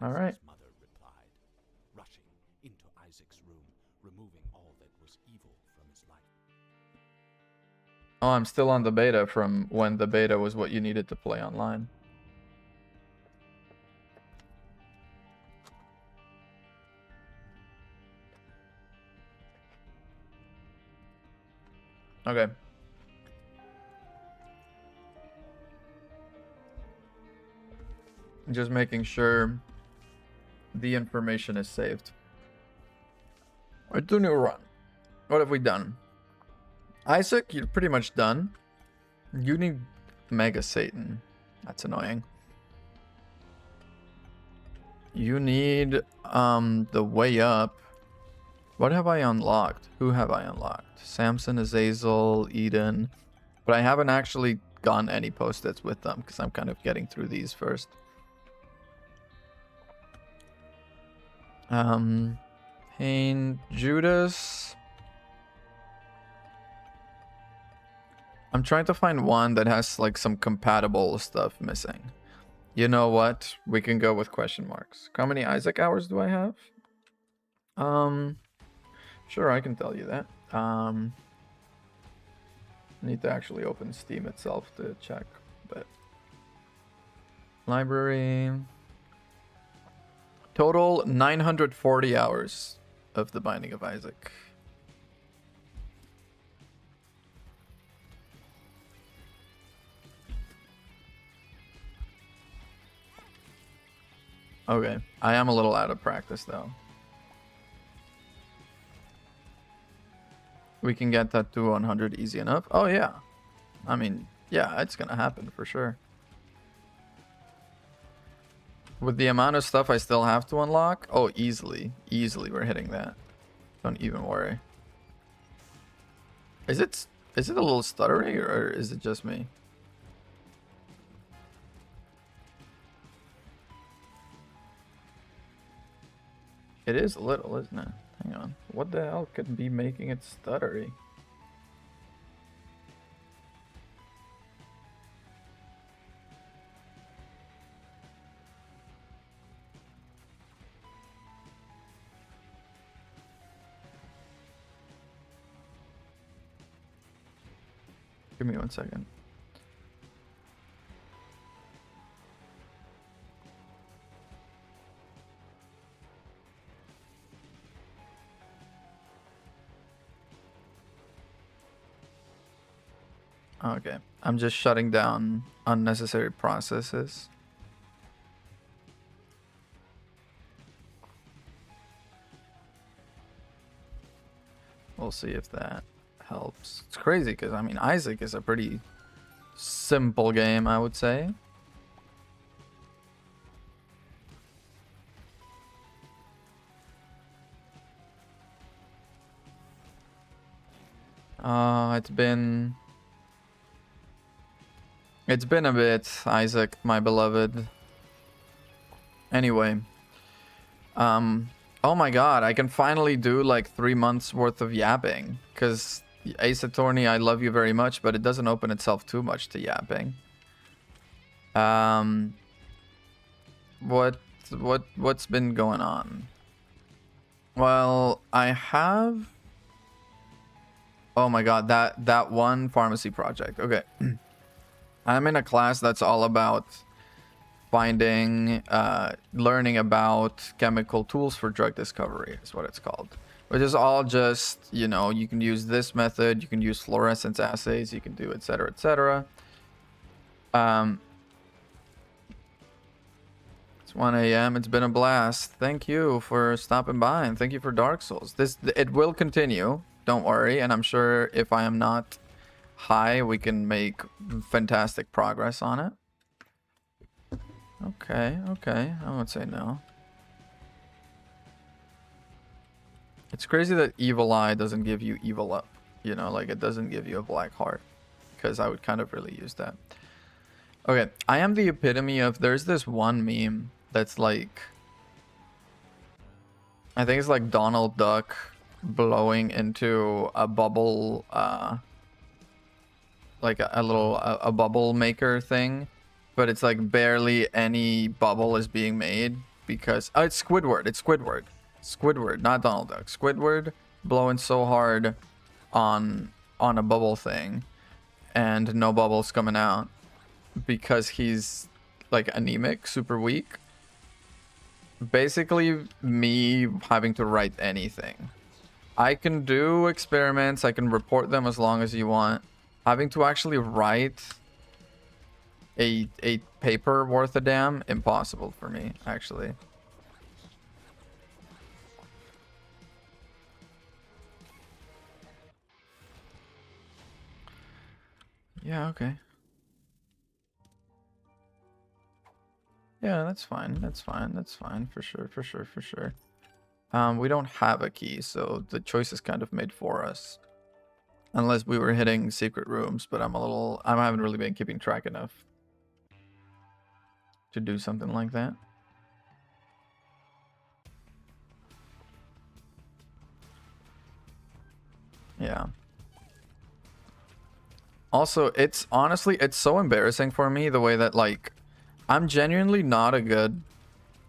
All right. Isaac's mother replied, rushing into Isaac's room, removing all that was evil from his life. Oh, I'm still on the beta from when the beta was what you needed to play online. Okay. Just making sure the information is saved. Alright, do new run. What have we done? Isaac, you're pretty much done. You need Mega Satan. That's annoying. You need the way up. What have I unlocked? Who have I unlocked? Samson, Azazel, Eden. But I haven't actually gotten any post-its with them because I'm kind of getting through these first. Pain, Judas. I'm trying to find one that has like some compatible stuff missing. You know what? We can go with question marks. How many Isaac hours do I have? Sure, I can tell you that. Need to actually open Steam itself to check, but library. Total 940 hours of The Binding of Isaac. Okay, I am a little out of practice though. We can get that to 100 easy enough. Oh yeah. I mean, yeah, it's gonna happen for sure. With the amount of stuff I still have to unlock, oh, easily we're hitting that. Don't even worry. Is it a little stuttery or is it just me? It is a little, isn't it? Hang on. What the hell could be making it stuttery? Give me 1 second. Okay, I'm just shutting down unnecessary processes. We'll see if that helps. It's crazy because, I mean, Isaac is a pretty simple game, I would say. It's been a bit, Isaac, my beloved. Anyway, oh my god, I can finally do like 3 months worth of yapping. Because Ace Attorney, I love you very much, but it doesn't open itself too much to yapping. What's been going on? Well, I have... Oh my god, that one pharmacy project. Okay. I'm in a class that's all about finding, learning about chemical tools for drug discovery is what it's called. Which is all just, you know, you can use this method, you can use fluorescence assays, you can do etc, etc. It's 1 a.m. It's been a blast. Thank you for stopping by and thank you for Dark Souls. It will continue, don't worry, and I'm sure if I am not high, we can make fantastic progress on it. Okay, I would say no. It's crazy that Evil Eye doesn't give you Evil Up. You know, like it doesn't give you a Black Heart. Because I would kind of really use that. Okay, I am the epitome of... There's this one meme that's like... I think it's like Donald Duck blowing into a bubble... like a little bubble maker thing, but it's like barely any bubble is being made, because it's Squidward. It's Squidward. Squidward, not Donald Duck. Squidward blowing so hard on a bubble thing, and no bubbles coming out because he's like anemic, super weak. Basically, me having to write anything. I can do experiments. I can report them as long as you want. Having to actually write a paper worth a damn, impossible for me, actually. Yeah, okay. Yeah, that's fine. That's fine. That's fine. For sure, for sure, for sure. We don't have a key, so the choice is kind of made for us. Unless we were hitting secret rooms, but I haven't really been keeping track enough to do something like that. Yeah. Also, it's honestly, it's so embarrassing for me the way that, like, I'm genuinely not a good...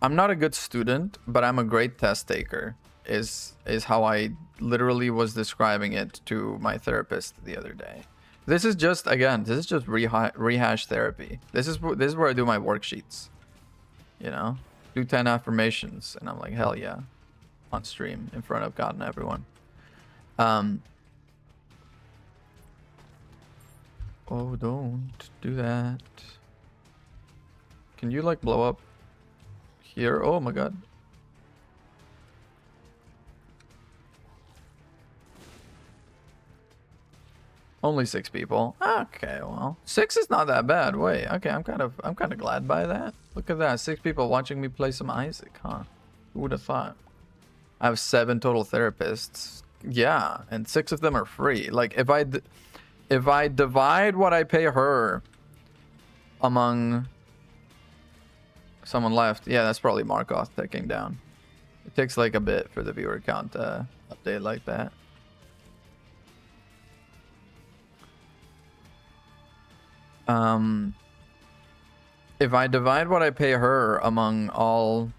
I'm not a good student, but I'm a great test taker, is how I literally was describing it to my therapist the other day. This is just, again, this is just rehash therapy. This is where I do my worksheets. You know? Do 10 affirmations, and I'm like, hell yeah. On stream, in front of God and everyone. Oh, don't do that. Can you, like, blow up here? Oh my god. Only 6 people. Okay, well, 6 is not that bad. Wait, okay, I'm kind of glad by that. Look at that, 6 people watching me play some Isaac, huh? Who would have thought? I have 7 total therapists. Yeah, and 6 of them are free. Like, if I divide what I pay her among someone left, yeah, that's probably Markov ticking down. It takes like a bit for the viewer count to update like that. If I divide what I pay her among all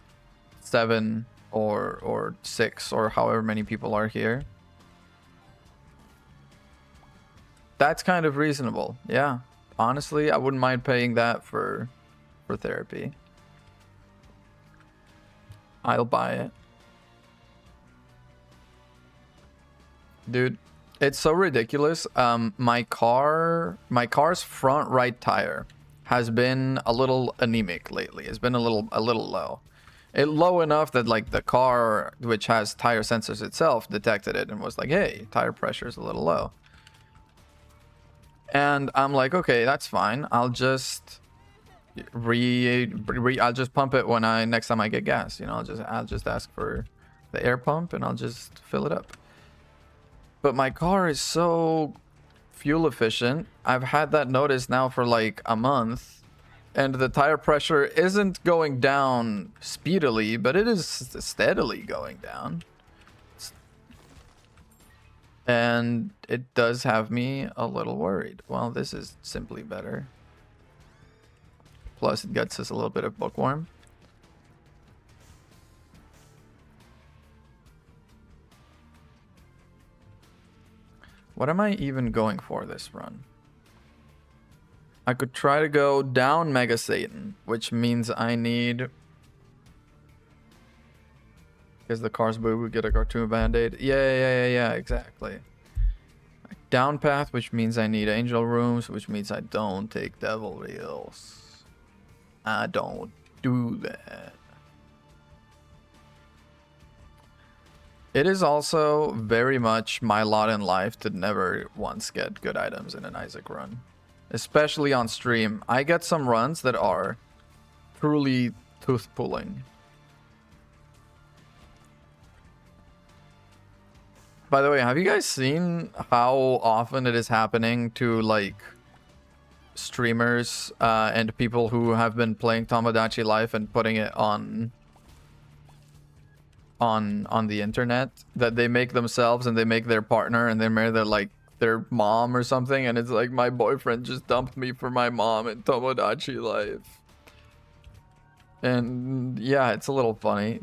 7 or 6 or however many people are here, that's kind of reasonable. Yeah, honestly, I wouldn't mind paying that for therapy. I'll buy it. Dude, it's so ridiculous. My car's front right tire has been a little anemic lately. It's been a little low. Low enough that, like, the car, which has tire sensors itself, detected it and was like, hey, tire pressure is a little low. And I'm like, okay, that's fine. I'll just I'll just pump it when next time I get gas. You know, I'll just ask for the air pump and I'll just fill it up. But my car is so fuel efficient. I've had that notice now for like a month, and the tire pressure isn't going down speedily, but it is steadily going down. And it does have me a little worried. Well, this is simply better. Plus, it gets us a little bit of bookworm. What am I even going for this run? I could try to go down Mega Satan, which means I need... Because the car's boo would get a cartoon band-aid. Yeah, exactly. Down path, which means I need angel rooms, which means I don't take devil reels. I don't do that. It is also very much my lot in life to never once get good items in an Isaac run. Especially on stream. I get some runs that are truly tooth-pulling. By the way, have you guys seen how often it is happening to, like, streamers and people who have been playing Tomodachi Life and putting it on the internet, that they make themselves and they make their partner and they marry their mom or something, and it's like, my boyfriend just dumped me for my mom in Tomodachi Life. And yeah, it's a little funny.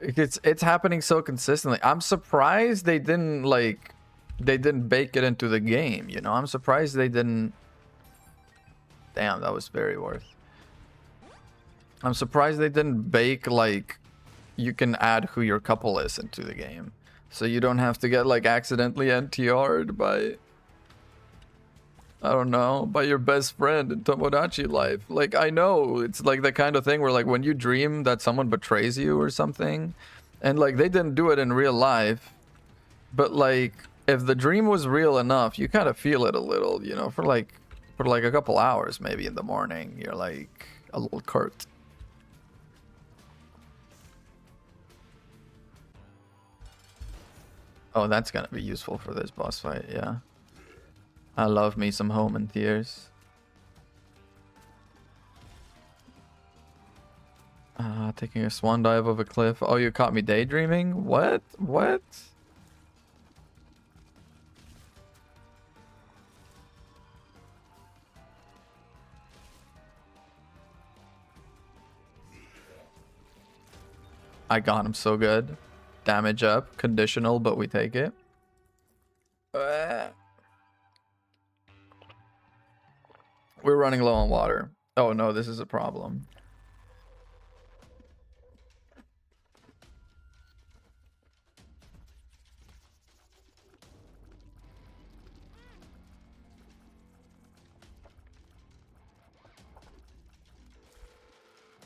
It's happening so consistently. I'm surprised they didn't bake it into the game, you know? I'm surprised they didn't. Damn, that was very worth. I'm surprised they didn't bake like you can add who your couple is into the game. So you don't have to get like accidentally NTR'd by, I don't know, by your best friend in Tomodachi life. Like, I know it's like the kind of thing where like when you dream that someone betrays you or something, and like they didn't do it in real life, but like if the dream was real enough, you kind of feel it a little, you know, for like a couple hours maybe in the morning. You're like a little curt. Oh, that's gonna be useful for this boss fight, yeah. I love me some home and tears. Taking a swan dive off a cliff. Oh, you caught me daydreaming? What? What? I got him so good. Damage up. Conditional, but we take it. We're running low on water. Oh no, this is a problem.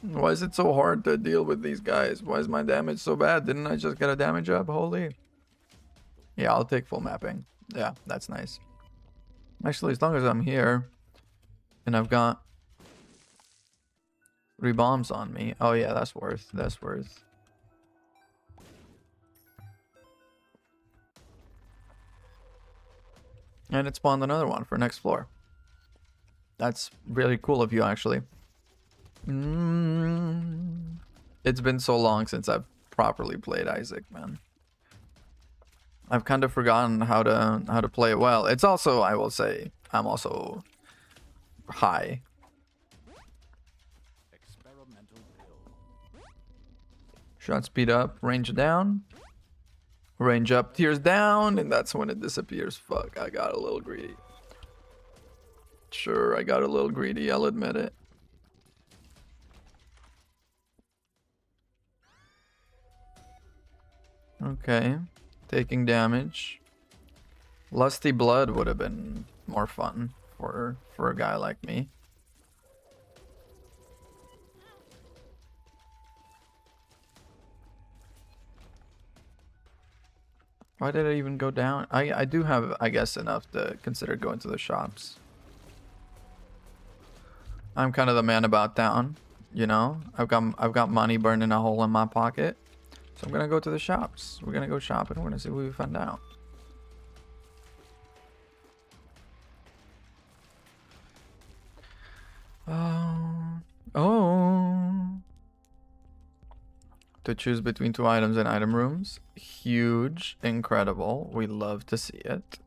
Why is it so hard to deal with these guys? Why is my damage so bad? Didn't I just get a damage up? Holy. Yeah, I'll take full mapping. Yeah, that's nice. Actually, as long as I'm here and I've got 3 bombs on me. Oh yeah, that's worth. That's worth. And it spawned another one for next floor. That's really cool of you, actually. It's been so long since I've properly played Isaac, man. I've kind of forgotten how to play it well. It's also, I will say, I'm also high. Experimental pill. Shot speed up, range down. Range up, tears down, and that's when it disappears. Fuck, I got a little greedy. Sure, I got a little greedy, I'll admit it. Okay, taking damage. Lusty Blood would have been more fun for a guy like me. Why did I even go down? I do have, I guess, enough to consider going to the shops. I'm kind of the man about town, you know? I've got money burning a hole in my pocket. So I'm gonna go to the shops. We're gonna go shopping. We're gonna see what we find out. Oh. To choose between 2 items in item rooms. Huge. Incredible. We love to see it.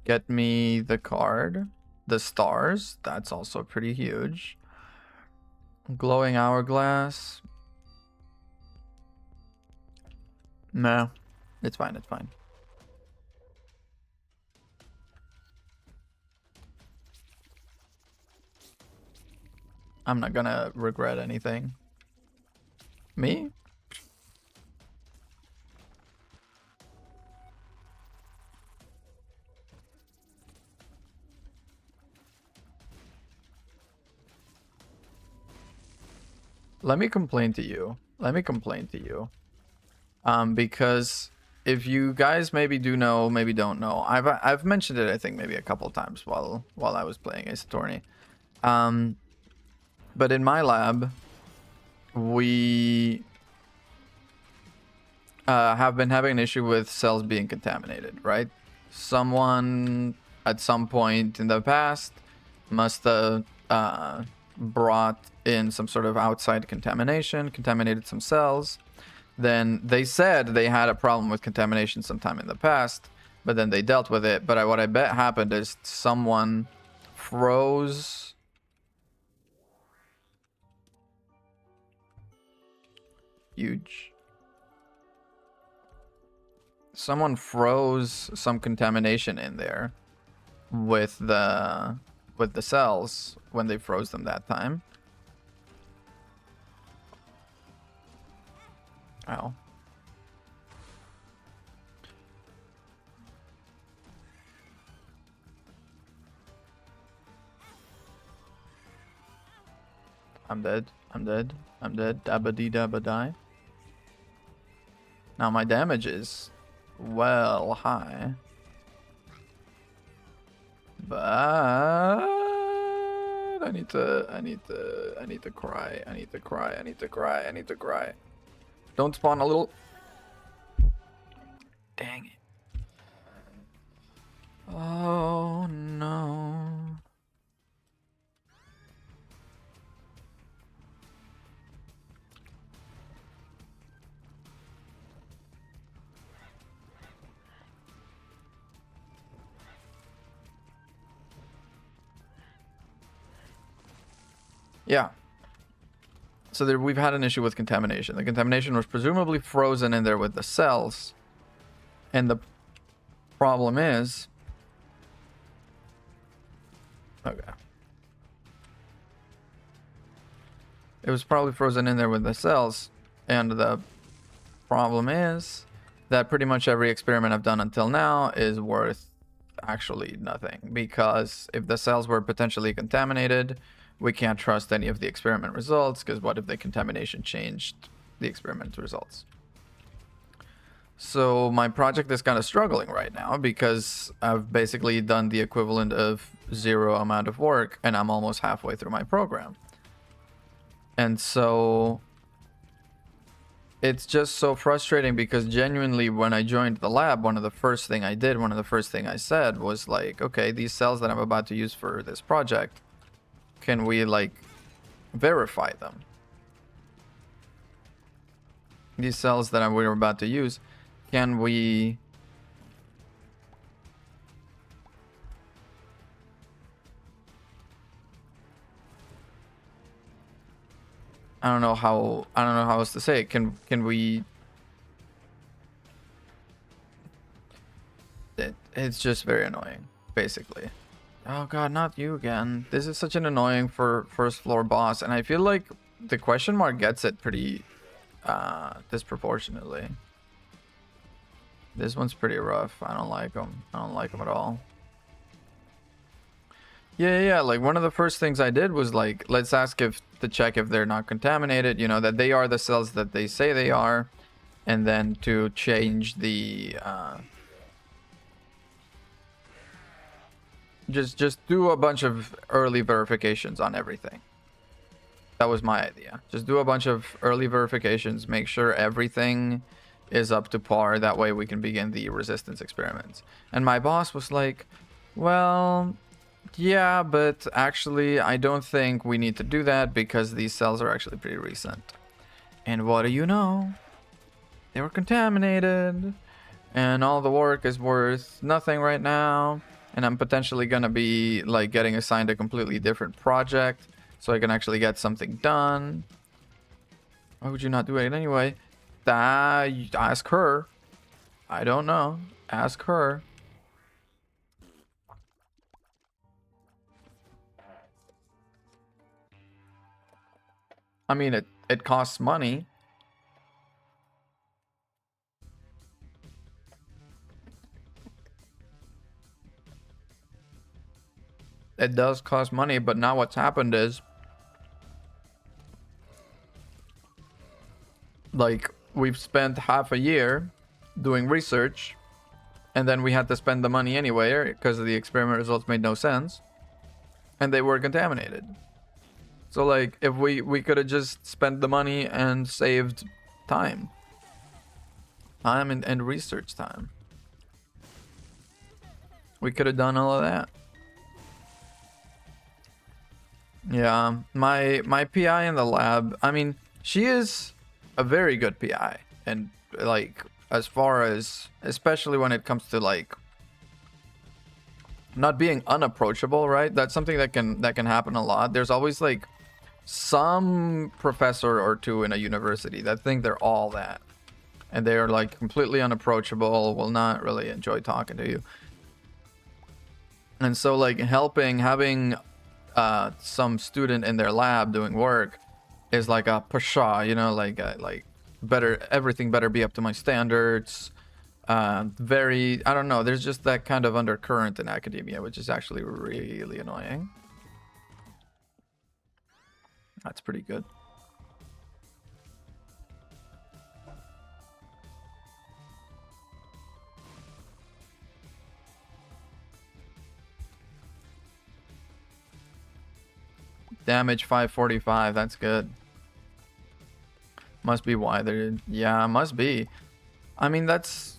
Get me the card. The stars. That's also pretty huge. Glowing hourglass. Nah. It's fine. It's fine. I'm not gonna regret anything. Me? Let me complain to you. Let me complain to you. Because if you guys maybe do know, maybe don't know, I've mentioned it, I think maybe a couple times while I was playing Ace Attorney. But in my lab, we have been having an issue with cells being contaminated, right? Someone at some point in the past must have brought in some sort of outside contamination, contaminated some cells. Then they said they had a problem with contamination sometime in the past, but then they dealt with it. But what I bet happened is someone froze huge. Someone froze some contamination in there with the cells when they froze them that time. Ow. I'm dead. I'm dead. I'm dead. Dabba dee dabba die. Now my damage is well high. But I need to cry. I need to cry. I need to cry. I need to cry. Don't spawn a little. Dang it. Oh no. Yeah. So there, we've had an issue with contamination. The contamination was presumably frozen in there with the cells. And the problem is... Okay. It was probably frozen in there with the cells. And the problem is that pretty much every experiment I've done until now is worth actually nothing. Because if the cells were potentially contaminated... we can't trust any of the experiment results, because what if the contamination changed the experiment results? So my project is kind of struggling right now because I've basically done the equivalent of 0 amount of work and I'm almost halfway through my program. And so it's just so frustrating because genuinely when I joined the lab, one of the first thing I said was like, okay, these cells that I'm about to use for this project, can we like verify them? These cells that we're about to use, can we I don't know how else to say it. Can we it's just very annoying, basically. Oh god, not you again. This is such an annoying first floor boss, and I feel like the question mark gets it pretty disproportionately. This one's pretty rough. I don't like him. I don't like him at all. Yeah, like one of the first things I did was like, let's ask if to check if they're not contaminated, you know, that they are the cells that they say they are, and then to change the just do a bunch of early verifications on everything. That was my idea. Just do a bunch of early verifications, make sure everything is up to par, that way we can begin the resistance experiments. And my boss was like, well, yeah, but actually I don't think we need to do that because these cells are actually pretty recent. And what do you know? They were contaminated and all the work is worth nothing right now. And I'm potentially gonna be like getting assigned a completely different project so I can actually get something done. Why would you not do it anyway? Ask her. I don't know. Ask her. I mean, it costs money. It does cost money, but now what's happened is, like, we've spent half a year doing research, and then we had to spend the money anyway because the experiment results made no sense, and they were contaminated. So, like, if we could have just spent the money and saved time. Time and research time. We could have done all of that. Yeah, my PI in the lab, I mean, she is a very good PI, and like as far as, especially when it comes to like not being unapproachable, right? That's something that can happen a lot. There's always like some professor or two in a university that think they're all that, and they are like completely unapproachable, will not really enjoy talking to you. And so like having some student in their lab doing work is like a pasha, you know, like better, everything better be up to my standards. Very, I don't know, there's just that kind of undercurrent in academia, which is actually really annoying. That's pretty good. Damage 545, that's good. Must be why they're, yeah, must be. I mean, that's,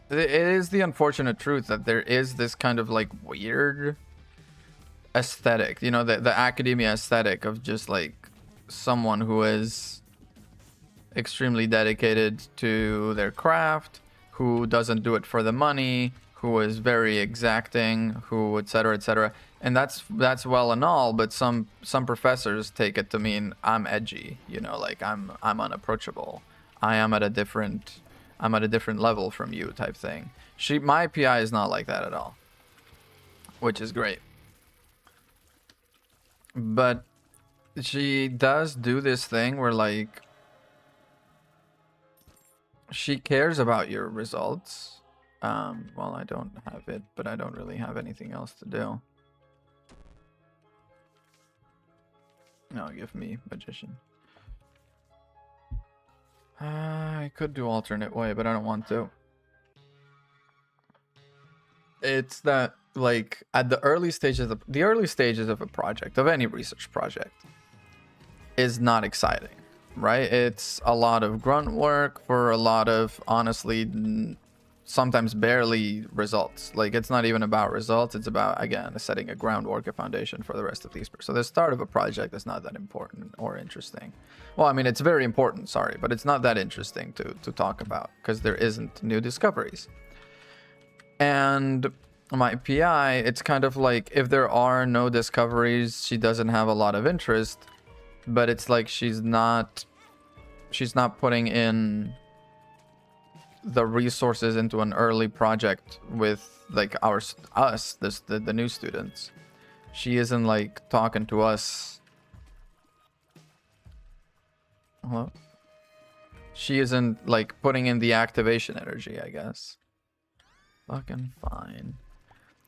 it is the unfortunate truth that there is this kind of like weird aesthetic, you know, the academia aesthetic of just like someone who is extremely dedicated to their craft, who doesn't do it for the money, who is very exacting, who etc etc. And that's well and all, but some professors take it to mean I'm edgy, you know, like I'm unapproachable. I'm at a different level from you type thing. My PI is not like that at all, which is great. But she does do this thing where like she cares about your results. Well, I don't have it, but I don't really have anything else to do. No, give me magician. I could do alternate way, but I don't want to. It's that like at the early stages of a project, of any research project, is not exciting, right? It's a lot of grunt work for a lot of, honestly, sometimes barely results. Like it's not even about results, it's about, again, setting a groundwork, a foundation for the rest of these. So the start of a project is not that important or interesting. Well, I mean, it's very important, sorry, but it's not that interesting to talk about because there isn't new discoveries. And my PI, it's kind of like if there are no discoveries, she doesn't have a lot of interest, but it's like she's not putting in the resources into an early project with like the new students. She isn't like talking to us. Hello? She isn't like putting in the activation energy, I guess. Fucking fine.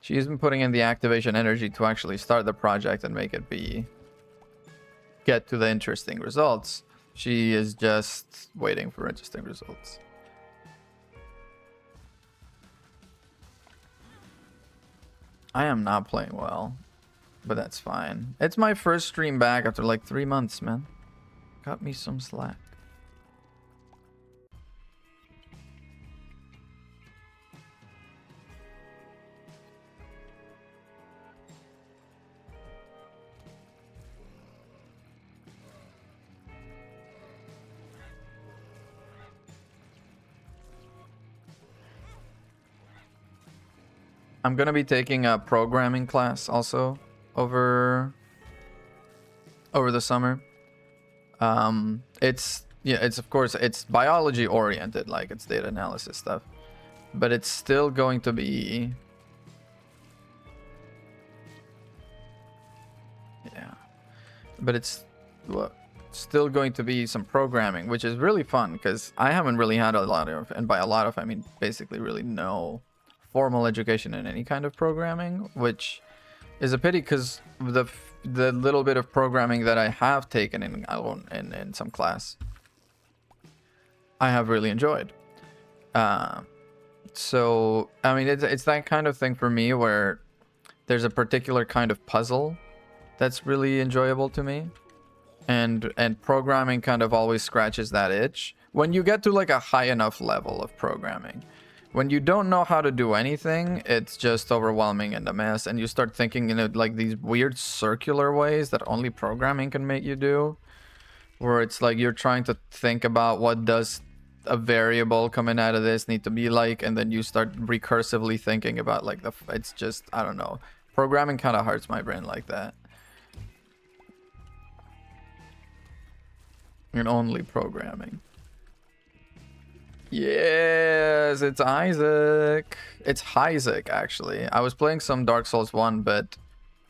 She isn't putting in the activation energy to actually start the project and make it get to the interesting results. She is just waiting for interesting results. I am not playing well, but that's fine. It's my first stream back after like 3 months, man. Cut me some slack. I'm gonna be taking a programming class also over the summer. It's of course it's biology oriented, like it's data analysis stuff, but it's still going to be, yeah, but it's still going to be some programming, which is really fun because I haven't really had a lot of, and by a lot of I mean basically really no formal education in any kind of programming, which is a pity because the little bit of programming that I have taken in some class, I have really enjoyed. So I mean, it's that kind of thing for me where there's a particular kind of puzzle that's really enjoyable to me, and programming kind of always scratches that itch when you get to like a high enough level of programming. When you don't know how to do anything, it's just overwhelming and a mess, and you start thinking in like these weird circular ways that only programming can make you do, where it's like you're trying to think about what does a variable coming out of this need to be like, and then you start recursively thinking about like it's just, I don't know, programming kind of hurts my brain like that. and only programming. Yes, it's Isaac. It's highsaac, actually. I was playing some Dark Souls 1, but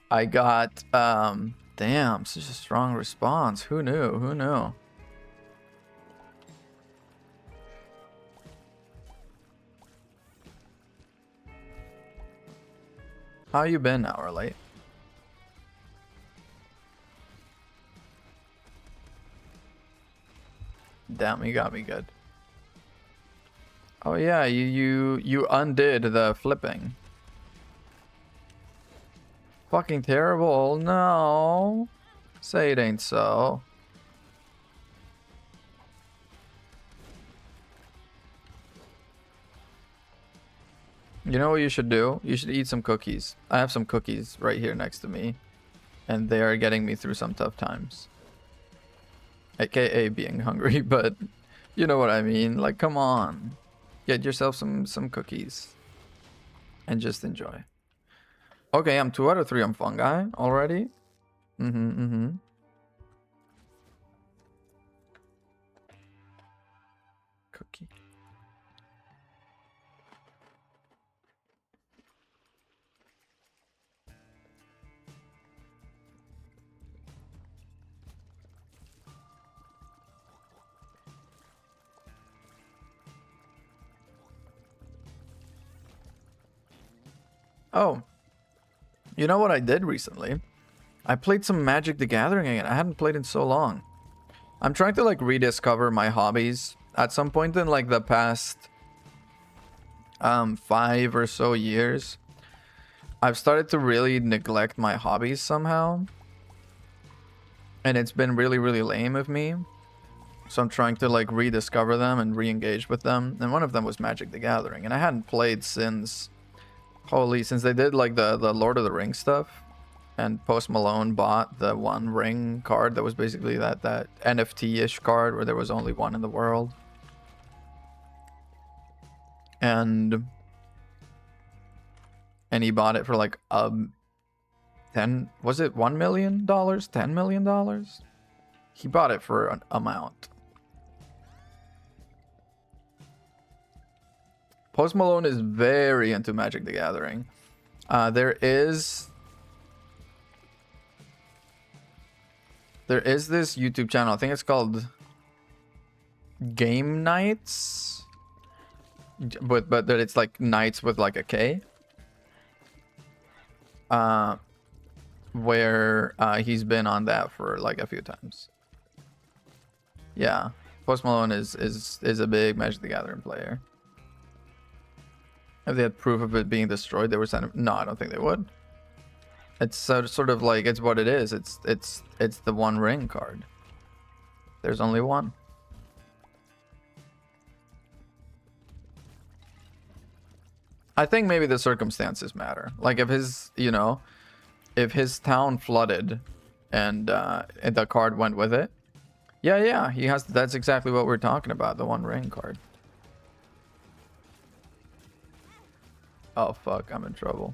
I got damn, such a strong response. Who knew? Who knew? How you been, hour late? Damn, you got me good. Oh yeah, you undid the flipping. Fucking terrible. No. Say it ain't so. You know what you should do? You should eat some cookies. I have some cookies right here next to me, and they are getting me through some tough times. AKA being hungry, but you know what I mean. Like, come on. Get yourself some cookies and just enjoy. Okay, I'm 2 out of 3 on fungi already. Cookie. Oh, you know what I did recently? I played some Magic the Gathering again. I hadn't played in so long. I'm trying to like rediscover my hobbies. At some point in like the past 5 or so years, I've started to really neglect my hobbies somehow. And it's been really, really lame of me. So I'm trying to like rediscover them and re-engage with them. And one of them was Magic the Gathering. And I hadn't played since since they did like the Lord of the Rings stuff. And Post Malone bought the One Ring card that was basically that NFT-ish card where there was only one in the world. And he bought it for like 10, was it $1 million? $10 million? He bought it for an amount. Post Malone is very into Magic the Gathering. There is this YouTube channel. I think it's called Game Nights, but that it's like nights with like a K. Where he's been on that for like a few times. Yeah, Post Malone is a big Magic the Gathering player. If they had proof of it being destroyed, they would send him. No, I don't think they would. It's sort of like, it's what it is. It's the One Ring card. There's only one. I think maybe the circumstances matter. Like if his, you know, if his town flooded and the card went with it. Yeah, he has. That's exactly what we're talking about. The One Ring card. Oh fuck, I'm in trouble.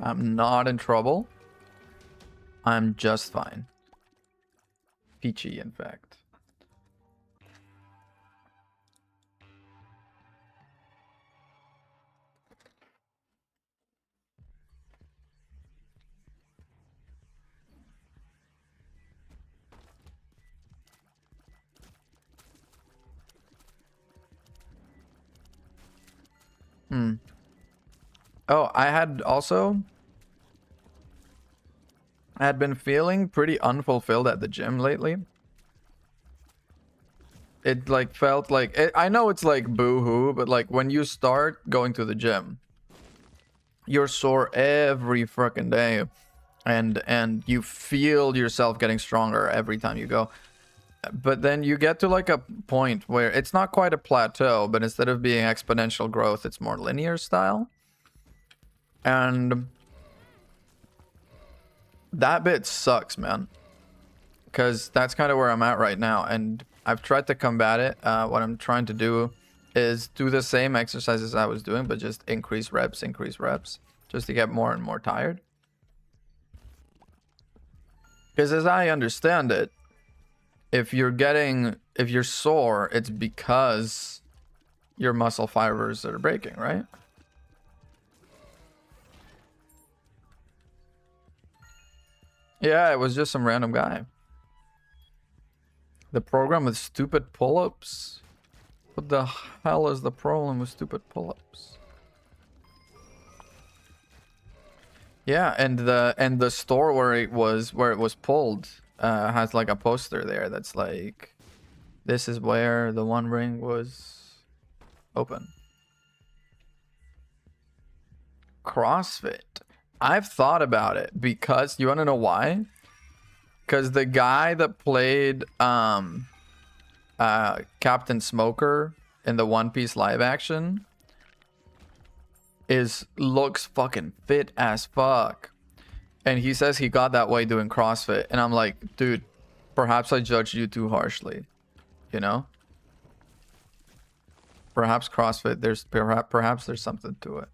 I'm not in trouble. I'm just fine. Peachy, in fact. Oh, I had been feeling pretty unfulfilled at the gym lately. It like felt like I know it's like boo-hoo, but like when you start going to the gym, you're sore every freaking day, and you feel yourself getting stronger every time you go. But then you get to like a point where it's not quite a plateau, but instead of being exponential growth, it's more linear style. And that bit sucks, man. Because that's kind of where I'm at right now. And I've tried to combat it. What I'm trying to do is do the same exercises I was doing, but just increase reps, just to get more and more tired. Because as I understand it, if you're sore, it's because your muscle fibers are breaking, right? Yeah, it was just some random guy. The program with stupid pull-ups? What the hell is the problem with stupid pull-ups? Yeah, and the store where it was pulled has like a poster there that's like, this is where the One Ring was open. CrossFit. I've thought about it because you want to know why? Because the guy that played Captain Smoker in the One Piece live action looks fucking fit as fuck. And he says he got that way doing CrossFit. And I'm like, dude, perhaps I judged you too harshly. You know? Perhaps CrossFit, perhaps there's something to it.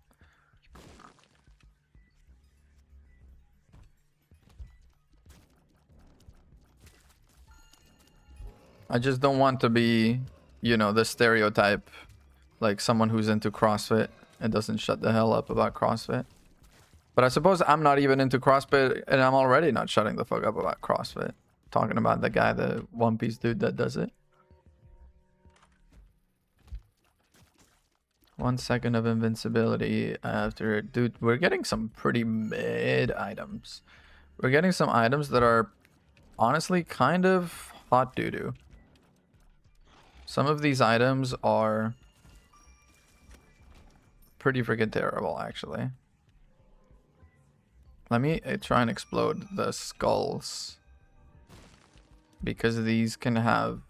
I just don't want to be, you know, the stereotype, like someone who's into CrossFit and doesn't shut the hell up about CrossFit. But I suppose I'm not even into CrossFit, and I'm already not shutting the fuck up about CrossFit. Talking about the guy, the One Piece dude that does it. 1 second of invincibility after... Dude, we're getting some pretty mid items. We're getting some items that are honestly kind of hot doo-doo. Some of these items are pretty freaking terrible, actually. Let me try and explode the skulls. Because these can have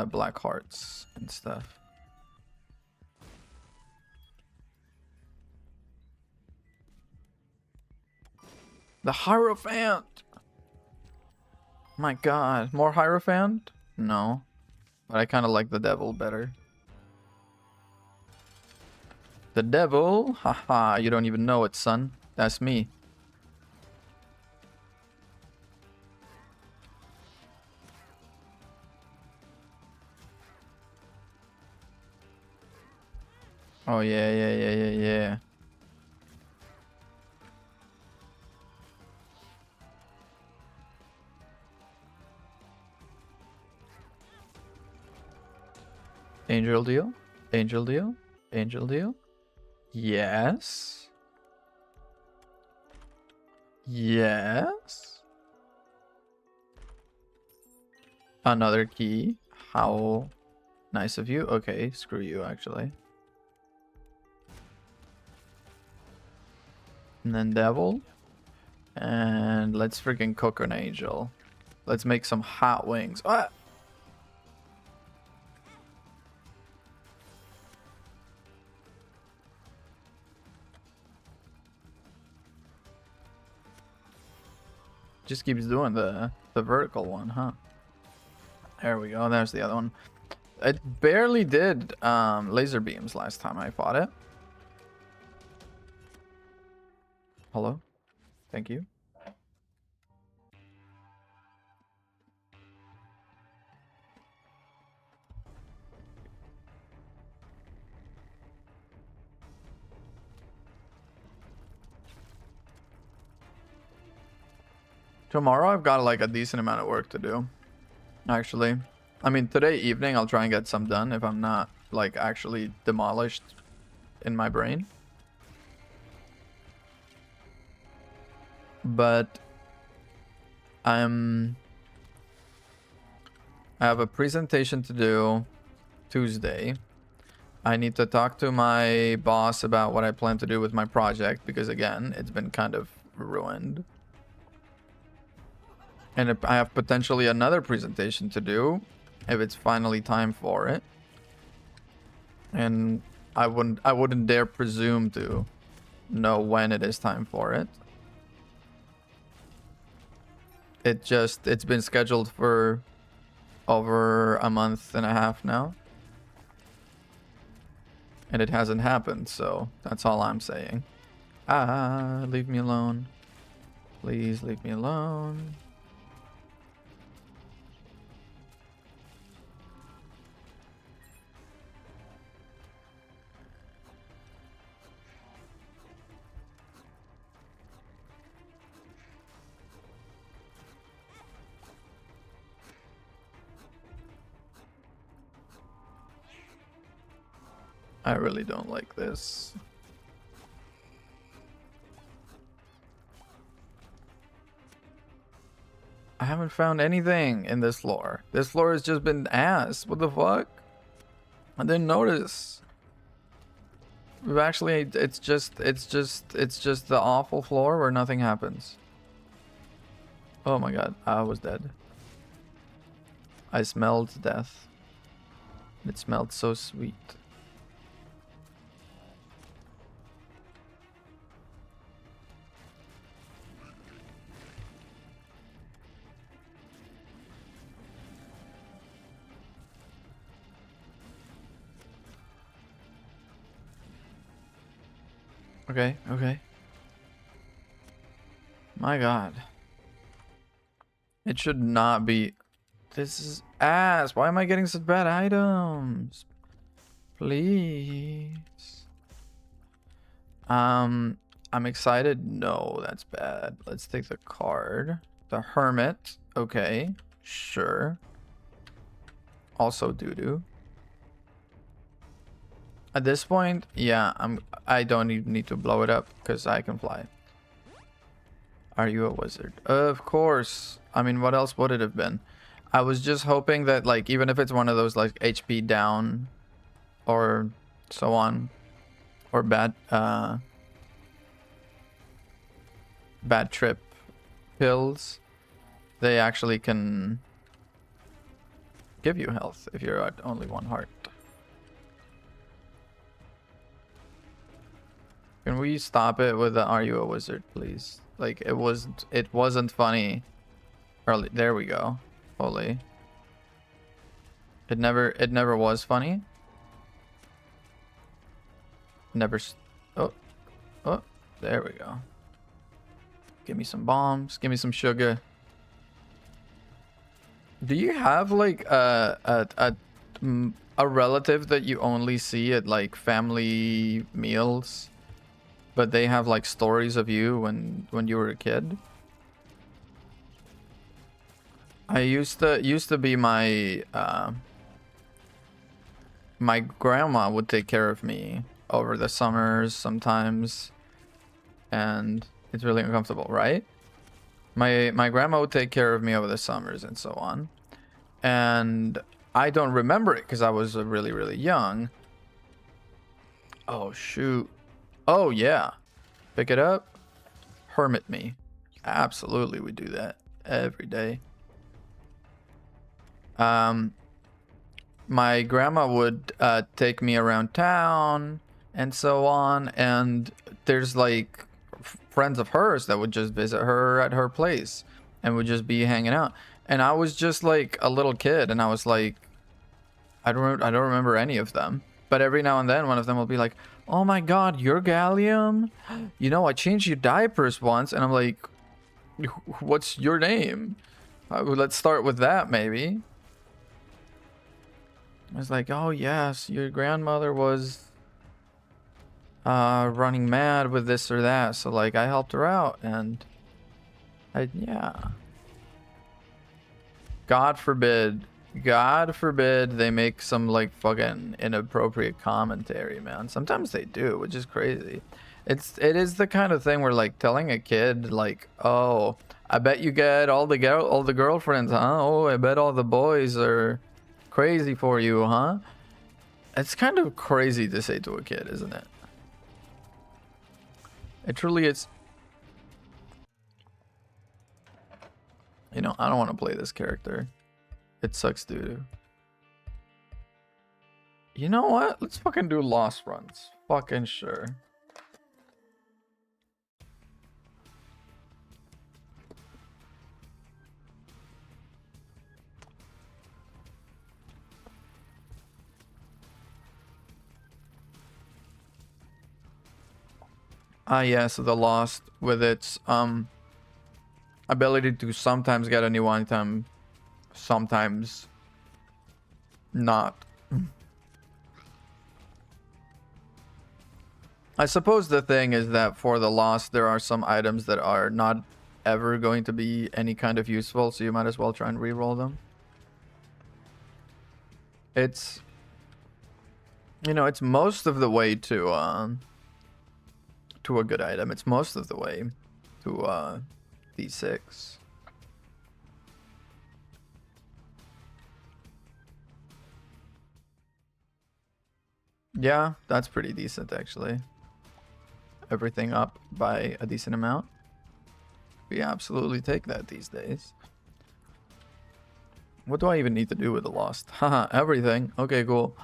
black hearts and stuff. The Hierophant! My god. More Hierophant? No. But I kind of like the Devil better. The Devil? Haha, you don't even know it, son. That's me. Oh, yeah. Angel deal? Angel deal? Angel deal? Yes. Yes. Another key. How nice of you. Okay, screw you, actually. And then Devil. And let's freaking cook an angel. Let's make some hot wings. Ah! Just keeps doing the vertical one, huh? There we go. There's the other one. It barely did laser beams last time I fought it. Hello? Thank you. Tomorrow I've got like a decent amount of work to do. Actually. I mean, today evening I'll try and get some done if I'm not like actually demolished in my brain. But I have a presentation to do Tuesday. I need to talk to my boss about what I plan to do with my project because again, it's been kind of ruined. And I have potentially another presentation to do if it's finally time for it. And I wouldn't dare presume to know when it is time for it. It's been scheduled for over a month and a half now. And it hasn't happened, so that's all I'm saying. Ah, leave me alone. Please leave me alone. I really don't like this. I haven't found anything in this floor. This floor has just been ass. What the fuck? I didn't notice. We've actually, it's just the awful floor where nothing happens. Oh my god, I was dead. I smelled death. It smelled so sweet. Okay, okay. My god. It should not be. This is ass. Why am I getting such bad items? Please. I'm excited. No, that's bad. Let's take the card. The Hermit. Okay. Sure. Also doo-doo. At this point, yeah, I don't even need to blow it up because I can fly. Are you a wizard? Of course. I mean, what else would it have been? I was just hoping that, like, even if it's one of those, like, HP down or so on, or bad trip pills, they actually can give you health if you're at only one heart. Can we stop it with the "Are you a wizard," please? Like, it wasn't funny early. There we go. Holy. It never was funny. Never. Oh, oh, there we go. Give me some bombs. Give me some sugar. Do you have like a relative that you only see at like family meals, but they have like stories of you when you were a kid? I used to be my my grandma would take care of me over the summers sometimes, and it's really uncomfortable, right? My grandma would take care of me over the summers and so on, and I don't remember it because I was really young. Oh shoot. Oh yeah. Pick it up. Hermit me. Absolutely, we do that every day. My grandma would take me around town and so on, and there's like friends of hers that would just visit her at her place and would just be hanging out. And I was just like a little kid, and I was like, I don't remember any of them. But every now and then, one of them will be like, "Oh my God, you're Gallium? You know, I changed your diapers once." And I'm like, "What's your name? Let's start with that, maybe." I was like, "Oh yes, your grandmother was running mad with this or that, so like I helped her out, and yeah." God forbid they make some like fucking inappropriate commentary, man. Sometimes they do, which is crazy. It is the kind of thing where like telling a kid like, "Oh, I bet you get all the girlfriends, huh? Oh, I bet all the boys are crazy for you, huh?" It's kind of crazy to say to a kid, isn't it? It truly is. You know, I don't want to play this character. It sucks, dude. You know what? Let's fucking do lost runs. Fucking sure. Ah, yes, the Lost with its ability to sometimes get a new item, sometimes not. I suppose the thing is that for the Lost, there are some items that are not ever going to be any kind of useful, so you might as well try and re-roll them. It's, you know, it's most of the way to a good item. It's most of the way to D6. Yeah, that's pretty decent actually. Everything up by a decent amount. We absolutely take that these days. What do I even need to do with the Lost? Haha, everything. Okay, cool.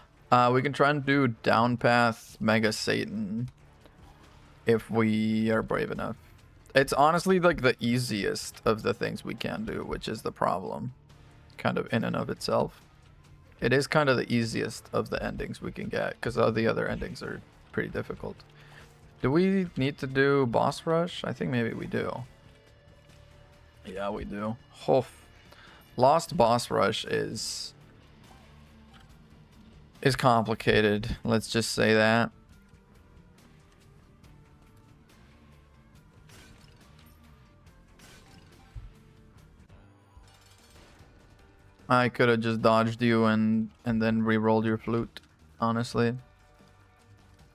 We can try and do Downpath Mega Satan if we are brave enough. It's honestly like the easiest of the things we can do, which is the problem. Kind of in and of itself. It is kind of the easiest of the endings we can get, because all the other endings are pretty difficult. Do we need to do boss rush? I think maybe we do. Yeah, we do. Oh, Lost boss rush is complicated. Let's just say that. I could have just dodged you and then re-rolled your flute, honestly.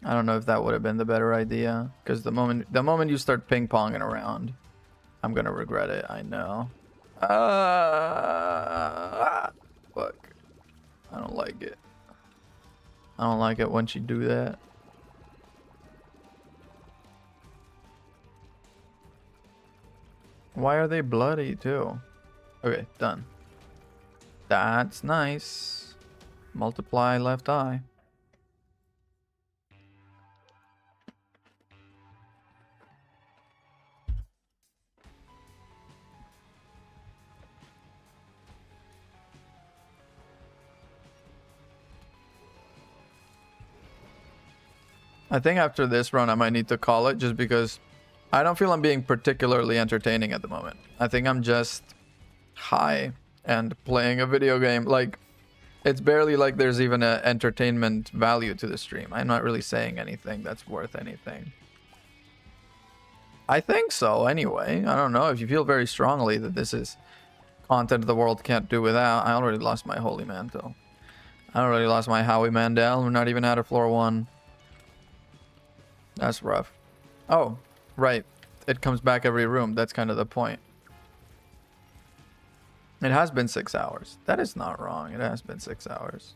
I don't know if that would have been the better idea, because the moment you start ping-ponging around, I'm gonna regret it, I know. Fuck. I don't like it. I don't like it once you do that. Why are they bloody too? Okay, done. That's nice. Multiply left eye. I think after this run I might need to call it, just because I don't feel I'm being particularly entertaining at the moment. I think I'm just high and playing a video game. Like, it's barely like there's even an entertainment value to the stream. I'm not really saying anything that's worth anything. I think so, anyway. I don't know if you feel very strongly that this is content the world can't do without. I already lost my Holy Mantle. I already lost my Howie Mandel. We're not even out of floor 1. That's rough. Oh, right. It comes back every room. That's kind of the point. It has been 6 hours. That is not wrong. It has been 6 hours.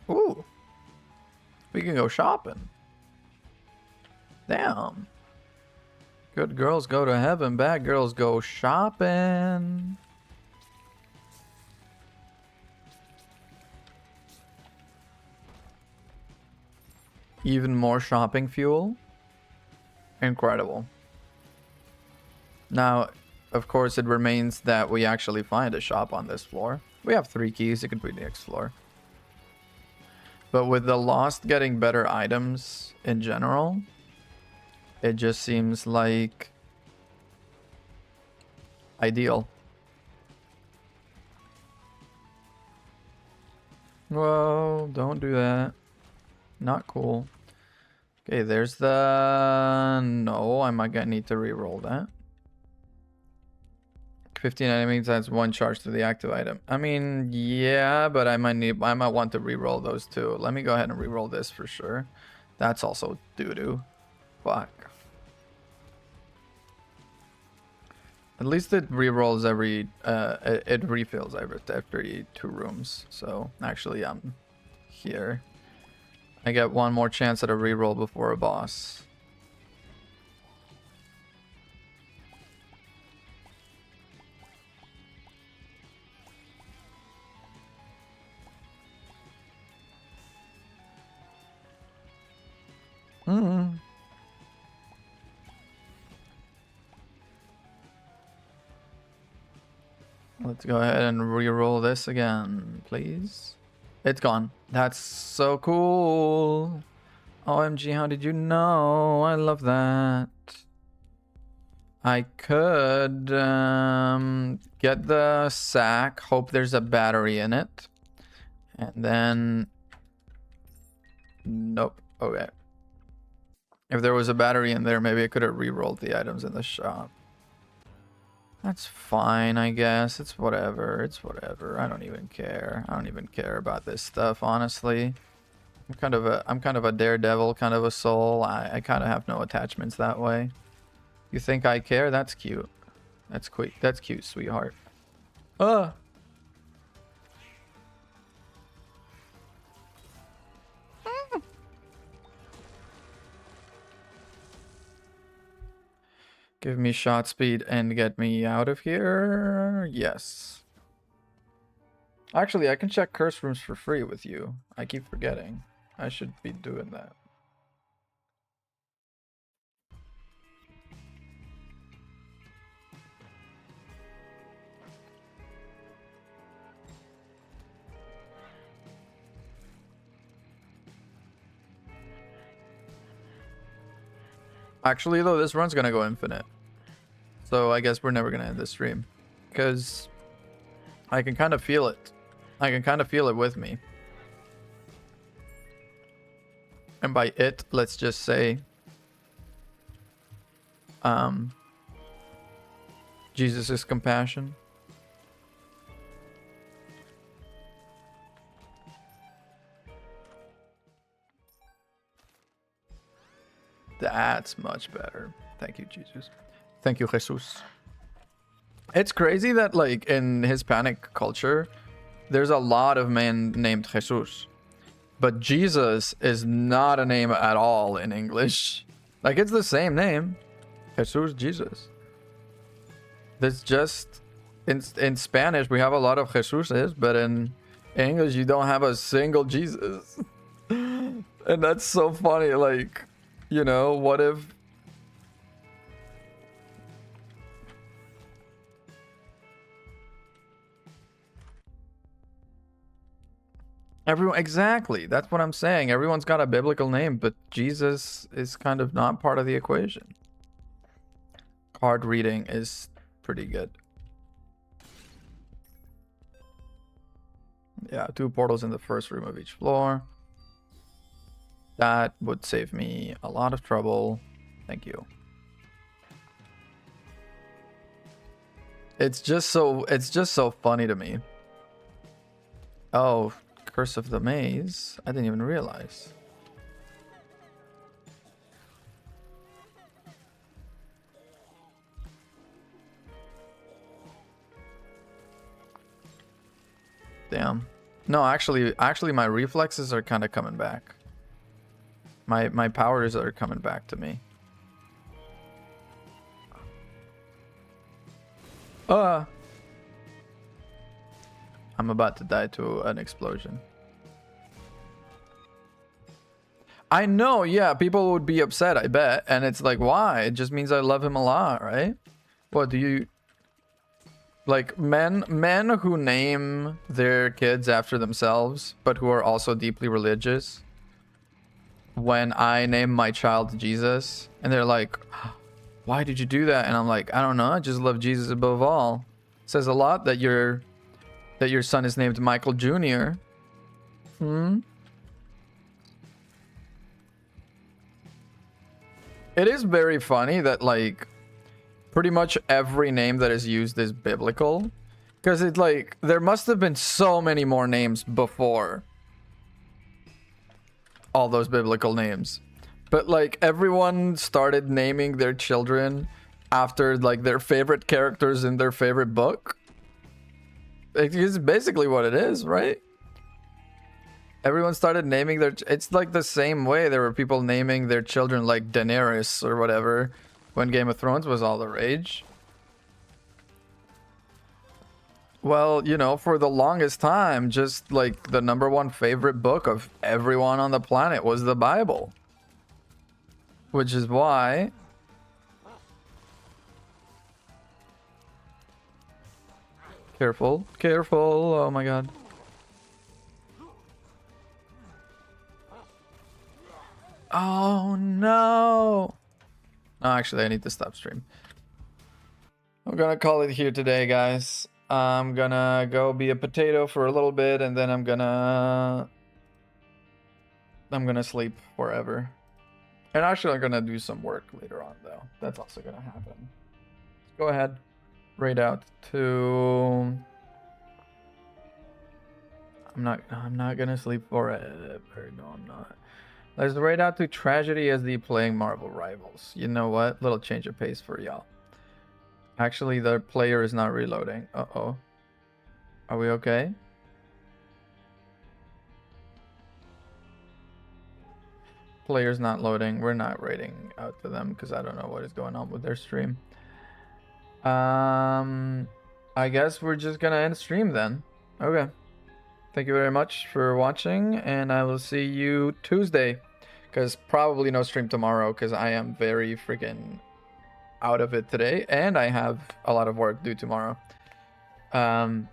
Ooh. We can go shopping. Damn. Good girls go to heaven. Bad girls go shopping. Even more shopping fuel. Incredible. Now, of course, it remains that we actually find a shop on this floor. We have 3 keys. It could be the next floor. But with the Lost getting better items in general, it just seems like ideal. Whoa, don't do that. Not cool. Okay, there's the... No, I might need to re-roll that. 15 enemies adds 1 charge to the active item. I mean, yeah, but I might want to re-roll those too. Let me go ahead and re-roll this for sure. That's also doo-doo. Fuck. At least it re-rolls every... it refills every 2 rooms. So, actually, I'm here. I get 1 more chance at a reroll before a boss. Let's go ahead and re-roll this again, please. It's gone. That's so cool. OMG, how did you know? I love that. I could get the sack, hope there's a battery in it. And then... Nope. Okay. If there was a battery in there, maybe I could have re-rolled the items in the shop. That's fine, I guess. It's whatever. It's whatever. I don't even care. I don't even care about this stuff, honestly. I'm kind of a daredevil kind of a soul. I kind of have no attachments that way. You think I care? That's cute. That's cute. That's cute, sweetheart. Give me shot speed and get me out of here. Yes. Actually, I can check curse rooms for free with you. I keep forgetting. I should be doing that. Actually, though, this run's gonna go infinite. So I guess we're never gonna end this stream. Because I can kind of feel it. I can kind of feel it with me. And by it, let's just say... Jesus' compassion. That's much better. Thank you, Jesus. Thank you, Jesus. It's crazy that, like, in Hispanic culture, there's a lot of men named Jesus. But Jesus is not a name at all in English. Like, it's the same name. Jesus, Jesus. There's just... In Spanish, we have a lot of Jesuses, but in English, you don't have a single Jesus. And that's so funny, like... You know, what if... Everyone, exactly. That's what I'm saying. Everyone's got a biblical name, but Jesus is kind of not part of the equation. Card reading is pretty good. Yeah, 2 portals in the first room of each floor. That would save me a lot of trouble. Thank you. It's just so funny to me. Oh, Curse of the Maze. I didn't even realize. Damn. No, actually my reflexes are kind of coming back. My powers are coming back to me. I'm about to die to an explosion. I know, yeah, people would be upset, I bet. And it's like, why? It just means I love him a lot, right? What do you... Like, men who name their kids after themselves, but who are also deeply religious... When I name my child Jesus, and they're like, why did you do that? And I'm like, I don't know, I just love Jesus above all. It says a lot that your son is named Michael Jr. It is very funny that, like, pretty much every name that is used is biblical, because it's like there must have been so many more names before all those biblical names, but like everyone started naming their children after like their favorite characters in their favorite book. It's basically what it is, right? Everyone started naming their... It's like the same way there were people naming their children like Daenerys or whatever when Game of Thrones was all the rage. Well, you know, for the longest time, just like the #1 favorite book of everyone on the planet was the Bible. Which is why... Careful, careful, oh my god. Oh no. Oh, actually, I need to stop stream. I'm gonna call it here today, guys. I'm gonna go be a potato for a little bit, and then I'm gonna sleep forever. And actually, I'm gonna do some work later on, though. That's also gonna happen. Let's go ahead, raid out to. I'm not gonna sleep forever. No, I'm not. Let's raid out to Tragedy SD playing Marvel Rivals. You know what? Little change of pace for y'all. Actually, the player is not reloading. Uh-oh. Are we okay? Player's not loading. We're not raiding out to them because I don't know what is going on with their stream. I guess we're just gonna end stream then. Okay. Thank you very much for watching, and I will see you Tuesday. Because probably no stream tomorrow because I am very freaking out of it today, and I have a lot of work due tomorrow. Let's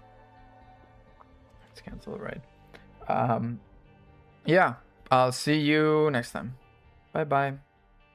cancel it, right? Yeah, I'll see you next time. Bye bye.